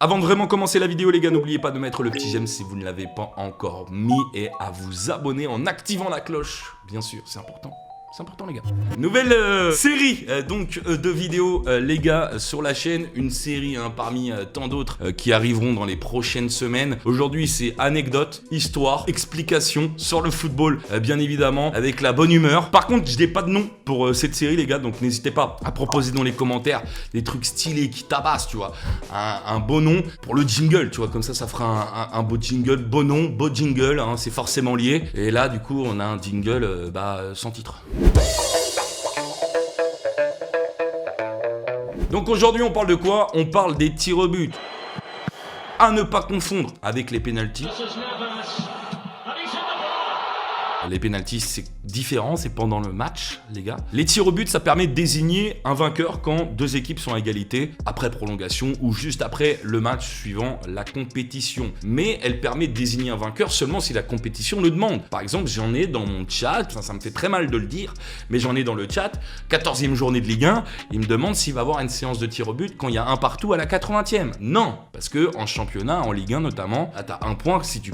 Avant de vraiment commencer la vidéo les gars, n'oubliez pas de mettre le petit j'aime si vous ne l'avez pas encore mis et à vous abonner en activant la cloche. Bien sûr, c'est important. C'est important les gars. Nouvelle série de vidéos les gars sur la chaîne. Une série parmi tant d'autres qui arriveront dans les prochaines semaines. Aujourd'hui c'est anecdotes, histoire, explications sur le football bien évidemment avec la bonne humeur. Par contre je n'ai pas de nom pour cette série les gars, donc n'hésitez pas à proposer dans les commentaires des trucs stylés qui tabassent, tu vois. Un beau nom pour le jingle, tu vois, comme ça fera un beau jingle, beau nom, beau jingle, hein, c'est forcément lié. Et là du coup on a un jingle sans titre. Donc aujourd'hui on parle de quoi? On parle des tirs au but. À ne pas confondre avec les pénaltys. Les pénaltys c'est différent, c'est pendant le match les gars. Les tirs au but ça permet de désigner un vainqueur quand deux équipes sont à égalité après prolongation ou juste après le match suivant la compétition. Mais elle permet de désigner un vainqueur seulement si la compétition le demande. Par exemple j'en ai dans mon chat, ça me fait très mal de le dire, mais j'en ai dans le chat, 14e journée de Ligue 1, il me demande s'il va y avoir une séance de tir au but quand il y a un partout à la 80e. Non, parce que en championnat, en Ligue 1 notamment, t'as un point si tu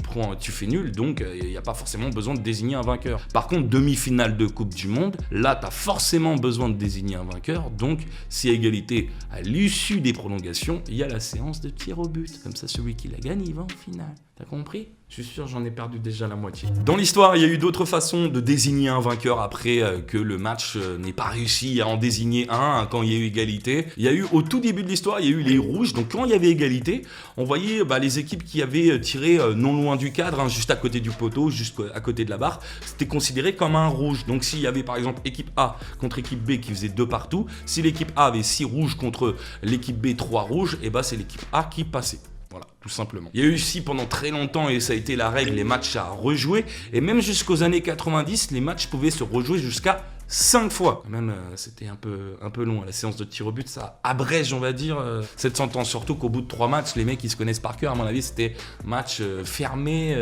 fais nul, donc il n'y a pas forcément besoin de désigner un vainqueur. Par contre, demi-finale de Coupe du Monde, là, tu as forcément besoin de désigner un vainqueur. Donc, si à égalité, à l'issue des prolongations, il y a la séance de tir au but. Comme ça, celui qui la gagne, il va en finale. T'as compris? Je suis sûr, j'en ai perdu déjà la moitié. Dans l'histoire, il y a eu d'autres façons de désigner un vainqueur après que le match n'ait pas réussi à en désigner un quand il y a eu égalité. Il y a eu, au tout début de l'histoire, il y a eu les rouges. Donc quand il y avait égalité, on voyait les équipes qui avaient tiré non loin du cadre, juste à côté du poteau, juste à côté de la barre. C'était considéré comme un rouge. Donc s'il y avait par exemple équipe A contre équipe B qui faisait 2 partout, si l'équipe A avait 6 rouges contre l'équipe B 3 rouges, et c'est l'équipe A qui passait. Voilà, tout simplement. Il y a eu aussi pendant très longtemps, et ça a été la règle, les matchs à rejouer. Et même jusqu'aux années 90, les matchs pouvaient se rejouer jusqu'à 5 fois. Quand même, c'était un peu long. La séance de tir au but, ça abrège, on va dire, cette sentence. Surtout qu'au bout de 3 matchs, les mecs, ils se connaissent par cœur. À mon avis, c'était match fermé,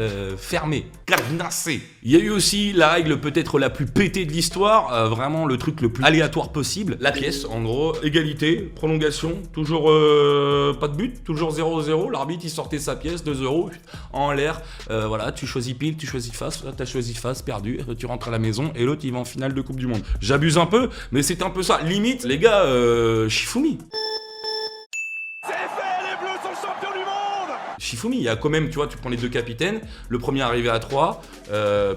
cadenassé. Il y a eu aussi la règle peut-être la plus pétée de l'histoire, vraiment le truc le plus aléatoire possible. La pièce, en gros, égalité, prolongation, toujours pas de but, toujours 0-0. L'arbitre, il sortait sa pièce, 2€ en l'air. Voilà, tu choisis pile, tu choisis face. Là, t'as choisi face, perdu. Tu rentres à la maison et l'autre, il va en finale de Coupe du Monde. J'abuse un peu, mais c'est un peu ça. Limite, les gars, Shifumi. C'est fait, les Bleus sont champions du monde. Shifumi, il y a quand même, tu vois, tu prends les deux capitaines. Le premier arrivé à 3,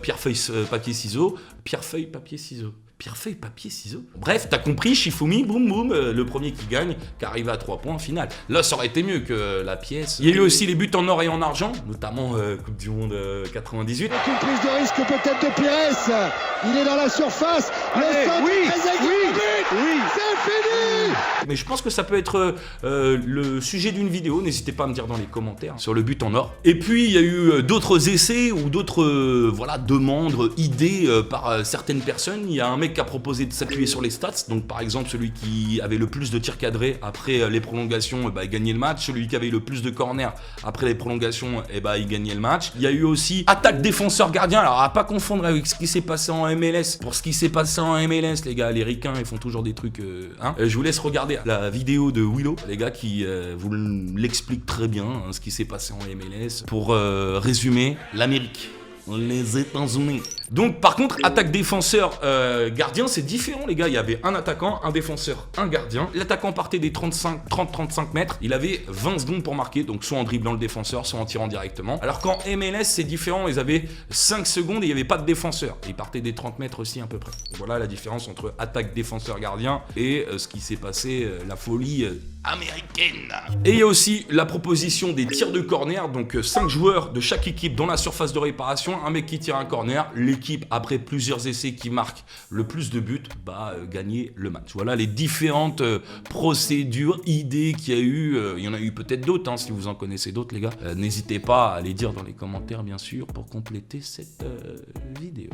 pierre, feuille, papier, ciseaux. Pierre, feuille, papier, ciseaux. Pierre, feuille, papier, ciseaux. Bref, t'as compris, Shifumi, boum boum, le premier qui gagne, qui arrive à 3 points en finale. Là, ça aurait été mieux que la pièce. Il y a eu aussi les buts en or et en argent, notamment Coupe du Monde 98. Une prise de risque peut-être de Pires. Il est dans la surface. Le centre oui, c'est fini. Mais je pense que ça peut être le sujet d'une vidéo. N'hésitez pas à me dire dans les commentaires sur le but en or. Et puis, il y a eu d'autres essais ou d'autres demandes, idées par certaines personnes. Il y a un mec qui a proposé de s'appuyer sur les stats. Donc par exemple celui qui avait le plus de tirs cadrés après les prolongations, il gagnait le match. Celui qui avait le plus de corners après les prolongations, il gagnait le match. Il y a eu aussi attaque défenseur gardien. Alors à pas confondre avec ce qui s'est passé en MLS. Pour ce qui s'est passé en MLS, les gars, les ricains ils font toujours des trucs je vous laisse regarder la vidéo de Willow, les gars, qui vous l'explique très bien ce qui s'est passé en MLS. Pour résumer, l'Amérique, les États-Unis. Donc par contre, attaque défenseur gardien, c'est différent les gars. Il y avait un attaquant, un défenseur, un gardien. L'attaquant partait des 30-35 mètres. Il avait 20 secondes pour marquer, donc soit en dribblant le défenseur, soit en tirant directement. Alors qu'en MLS, c'est différent. Ils avaient 5 secondes et il n'y avait pas de défenseur. Ils partaient des 30 mètres aussi à peu près. Voilà la différence entre attaque défenseur gardien et ce qui s'est passé, la folie américaine. Et il y a aussi la proposition des tirs de corner. Donc 5 joueurs de chaque équipe dans la surface de réparation. Un mec qui tire un corner. L'équipe, après plusieurs essais qui marque le plus de buts, gagner le match. Voilà les différentes procédures, idées qu'il y a eu. Il y en a eu peut-être d'autres, si vous en connaissez d'autres, les gars. N'hésitez pas à les dire dans les commentaires, bien sûr, pour compléter cette vidéo.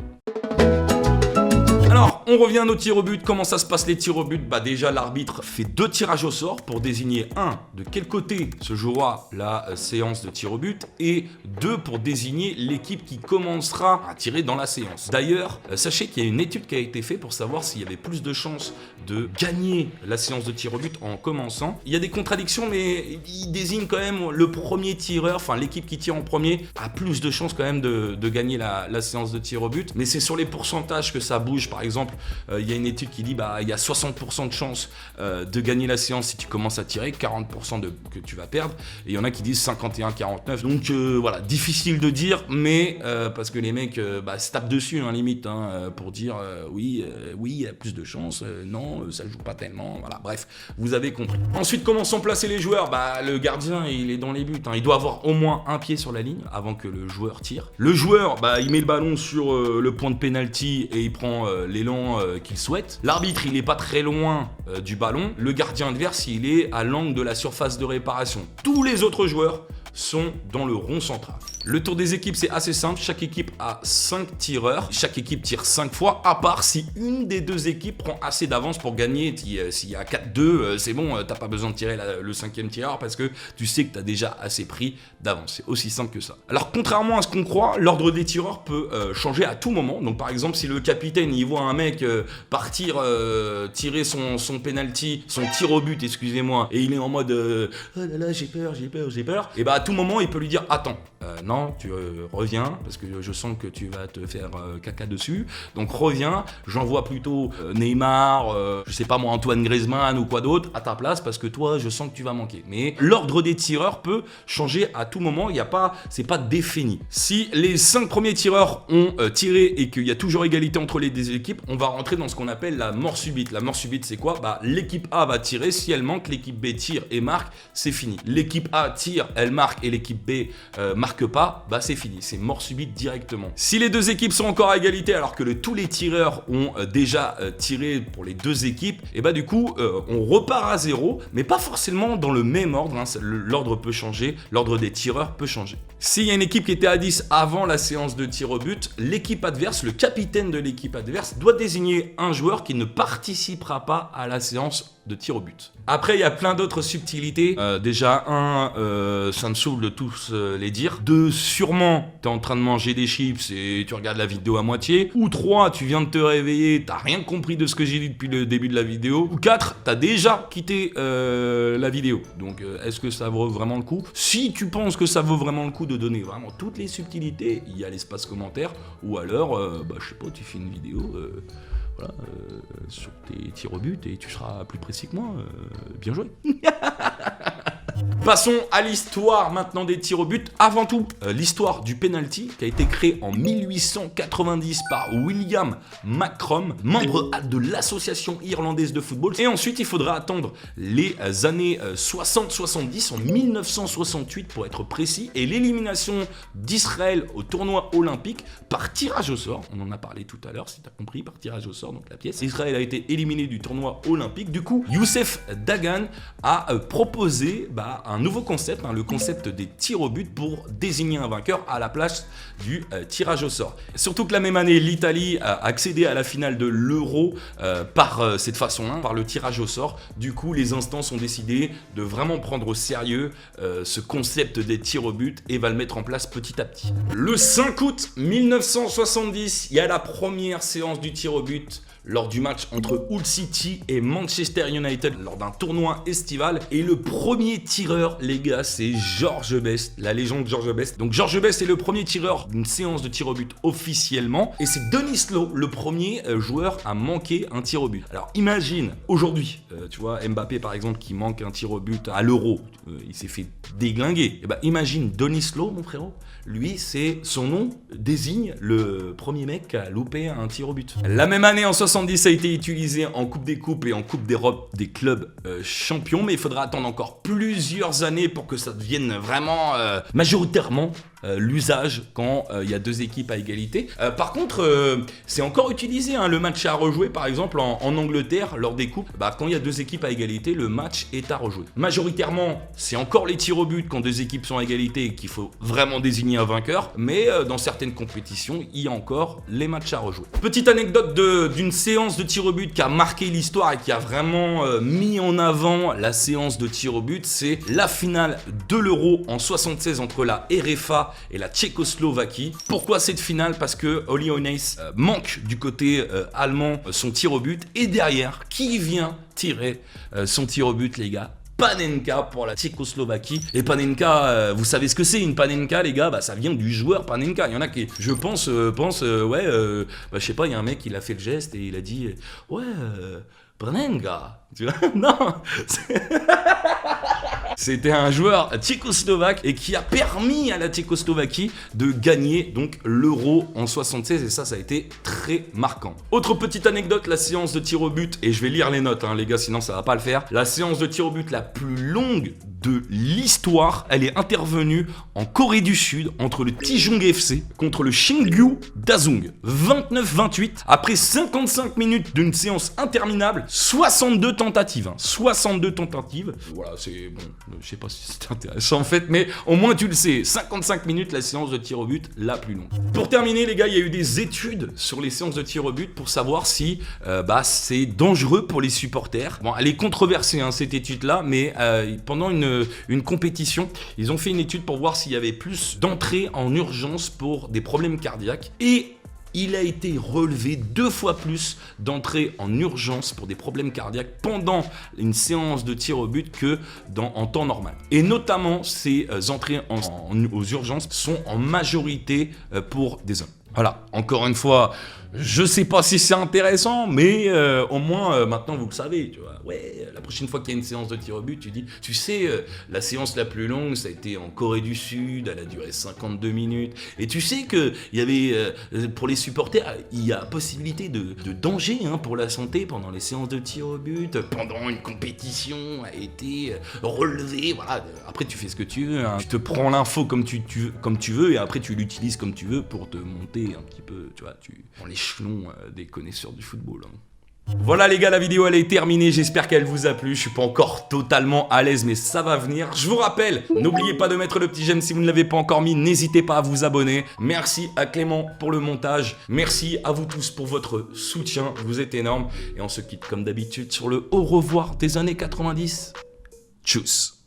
Alors, on revient à nos tirs au but. Comment ça se passe les tirs au but? Bah déjà, l'arbitre fait 2 tirages au sort pour désigner de quel côté se jouera la séance de tir au but, et 2 pour désigner l'équipe qui commencera à tirer dans la séance. D'ailleurs, sachez qu'il y a une étude qui a été faite pour savoir s'il y avait plus de chances de gagner la séance de tir au but en commençant. Il y a des contradictions, mais il désigne quand même le premier tireur, enfin l'équipe qui tire en premier a plus de chances quand même de gagner la séance de tir au but. Mais c'est sur les pourcentages que ça bouge. Par exemple, il y a une étude qui dit il y a 60% de chances de gagner la séance si tu commences à tirer, 40% que tu vas perdre, et il y en a qui disent 51-49. Donc voilà, difficile de dire, mais parce que les mecs se tapent dessus limite pour dire oui, il y a plus de chances, non, ça joue pas tellement, voilà, bref, vous avez compris. Ensuite, comment sont placés les joueurs? Le gardien, il est dans les buts, il doit avoir au moins un pied sur la ligne avant que le joueur tire. Le joueur, il met le ballon sur le point de pénalty et il prend l'élan qu'il souhaite. L'arbitre, il est pas très loin du ballon. Le gardien adverse, il est à l'angle de la surface de réparation. Tous les autres joueurs sont dans le rond central. Le tour des équipes, c'est assez simple. Chaque équipe a 5 tireurs. Chaque équipe tire 5 fois, à part si une des 2 équipes prend assez d'avance pour gagner. S'il y a 4-2, c'est bon, t'as pas besoin de tirer le 5e tireur parce que tu sais que t'as déjà assez pris d'avance. C'est aussi simple que ça. Alors, contrairement à ce qu'on croit, l'ordre des tireurs peut changer à tout moment. Donc, par exemple, si le capitaine, il voit un mec partir tirer son penalty, son tir au but, excusez-moi, et il est en mode oh là là, j'ai peur, et à tout moment, il peut lui dire attends, non, tu reviens parce que je sens que tu vas te faire caca dessus. Donc reviens, j'envoie plutôt Neymar, je sais pas moi, Antoine Griezmann ou quoi d'autre à ta place parce que toi, je sens que tu vas manquer. Mais l'ordre des tireurs peut changer à tout moment. C'est pas défini. Si les 5 premiers tireurs ont tiré et qu'il y a toujours égalité entre les 2 équipes, on va rentrer dans ce qu'on appelle la mort subite. La mort subite, c'est quoi? L'équipe A va tirer. Si elle manque, l'équipe B tire et marque. C'est fini. L'équipe A tire, elle marque et l'équipe B marque pas, c'est fini, c'est mort subite directement. Si les 2 équipes sont encore à égalité alors que tous les tireurs ont déjà tiré pour les 2 équipes, et du coup on repart à 0, mais pas forcément dans le même ordre, l'ordre peut changer, l'ordre des tireurs peut changer. S'il y a une équipe qui était à 10 avant la séance de tir au but, l'équipe adverse, le capitaine de l'équipe adverse doit désigner un joueur qui ne participera pas à la séance de tir au but. Après, il y a plein d'autres subtilités. Déjà, ça me saoule de tous les dire. 2, sûrement, t'es en train de manger des chips et tu regardes la vidéo à moitié. Ou 3, tu viens de te réveiller, t'as rien compris de ce que j'ai dit depuis le début de la vidéo. Ou 4, t'as déjà quitté la vidéo. Donc, est-ce que ça vaut vraiment le coup? Si tu penses que ça vaut vraiment le coup de donner vraiment toutes les subtilités, il y a l'espace commentaire. Ou alors, je sais pas, tu fais une vidéo... sur tes tirs au but et tu seras plus précis que moi. Bien joué. Passons à l'histoire maintenant des tirs au but. Avant tout, l'histoire du penalty qui a été créé en 1890 par William McCrum, membre de l'association irlandaise de football. Et ensuite, il faudra attendre les années 60-70, en 1968 pour être précis, et l'élimination d'Israël au tournoi olympique par tirage au sort. On en a parlé tout à l'heure, si tu as compris, par tirage au sort, donc la pièce. Israël a été éliminé du tournoi olympique. Du coup, Youssef Dagan a proposé un nouveau concept, le concept des tirs au but pour désigner un vainqueur à la place du tirage au sort. Surtout que la même année, l'Italie a accédé à la finale de l'Euro par cette façon-là, par le tirage au sort. Du coup, les instances ont décidé de vraiment prendre au sérieux ce concept des tirs au but et va le mettre en place petit à petit. Le 5 août 1970, il y a la première séance du tir au but lors du match entre Hull City et Manchester United lors d'un tournoi estival. Et le premier tireur, les gars, c'est George Best, la légende George Best. Donc George Best est le premier tireur d'une séance de tir au but officiellement. Et c'est Denis Law, le premier joueur à manquer un tir au but. Alors imagine, aujourd'hui, tu vois, Mbappé par exemple qui manque un tir au but à l'Euro, il s'est fait déglinguer. Et imagine Denis Law, mon frérot. Lui, c'est son nom désigne le premier mec qui a loupé un tir au but. La même année, en 70, ça a été utilisé en Coupe des Coupes et en Coupe d'Europe des clubs champions, mais il faudra attendre encore plusieurs années pour que ça devienne vraiment majoritairement l'usage quand il y a 2 équipes à égalité. Par contre, c'est encore utilisé, le match à rejouer, par exemple en Angleterre, lors des coupes, quand il y a 2 équipes à égalité, le match est à rejouer. Majoritairement, c'est encore les tirs au but quand 2 équipes sont à égalité et qu'il faut vraiment désigner un vainqueur, mais dans certaines compétitions, il y a encore les matchs à rejouer. Petite anecdote d'une séance de tir au but qui a marqué l'histoire et qui a vraiment mis en avant la séance de tir au but, c'est la finale de l'Euro en 76 entre la RFA et la Tchécoslovaquie. Pourquoi cette finale? Parce que Uli Hoeneß manque du côté allemand son tir au but, et derrière, qui vient tirer son tir au but, les gars? Panenka pour la Tchécoslovaquie. Et Panenka, vous savez ce que c'est une Panenka, les gars? Bah, ça vient du joueur Panenka. Il y en a qui, je pense, je sais pas, il y a un mec qui a fait le geste et il a dit ouais, Panenka. Tu vois? Non. C'était un joueur tchécoslovaque et qui a permis à la Tchécoslovaquie de gagner donc l'Euro en 76, et ça a été très marquant. Autre petite anecdote, la séance de tir au but, et je vais lire les notes les gars, sinon ça va pas le faire. La séance de tir au but la plus longue de l'histoire, elle est intervenue en Corée du Sud entre le Daejeon FC contre le Chungju Dasung. 29-28, après 55 minutes d'une séance interminable, 62 tentatives. 62 tentatives. Voilà, c'est bon, je sais pas si c'est intéressant en fait, mais au moins tu le sais, 55 minutes la séance de tir au but la plus longue. Pour terminer les gars, il y a eu des études sur les séances de tir au but pour savoir si c'est dangereux pour les supporters. Bon, elle est controversée cette étude là, mais pendant une compétition, ils ont fait une étude pour voir s'il y avait plus d'entrées en urgence pour des problèmes cardiaques, et il a été relevé 2 fois plus d'entrées en urgence pour des problèmes cardiaques pendant une séance de tir au but que en temps normal. Et notamment, ces entrées aux urgences sont en majorité pour des hommes. Voilà, encore une fois, je sais pas si c'est intéressant, mais au moins maintenant vous le savez, tu vois. Ouais, la prochaine fois qu'il y a une séance de tir au but, tu dis, tu sais, la séance la plus longue, ça a été en Corée du Sud, elle a duré 52 minutes. Et tu sais que il y avait, pour les supporters, il y a possibilité de danger pour la santé pendant les séances de tir au but, pendant une compétition a été relevée. Voilà, après tu fais ce que tu veux, tu te prends l'info comme tu veux, et après tu l'utilises comme tu veux pour te monter un petit peu, tu vois, dans l'échelon des connaisseurs du football. Voilà les gars, la vidéo elle est terminée, j'espère qu'elle vous a plu. Je suis pas encore totalement à l'aise, mais ça va venir. Je vous rappelle, n'oubliez pas de mettre le petit j'aime si vous ne l'avez pas encore mis, n'hésitez pas à vous abonner. Merci à Clément pour le montage, merci à vous tous pour votre soutien, vous êtes énormes. Et on se quitte comme d'habitude sur le au revoir des années 90. Tchuss.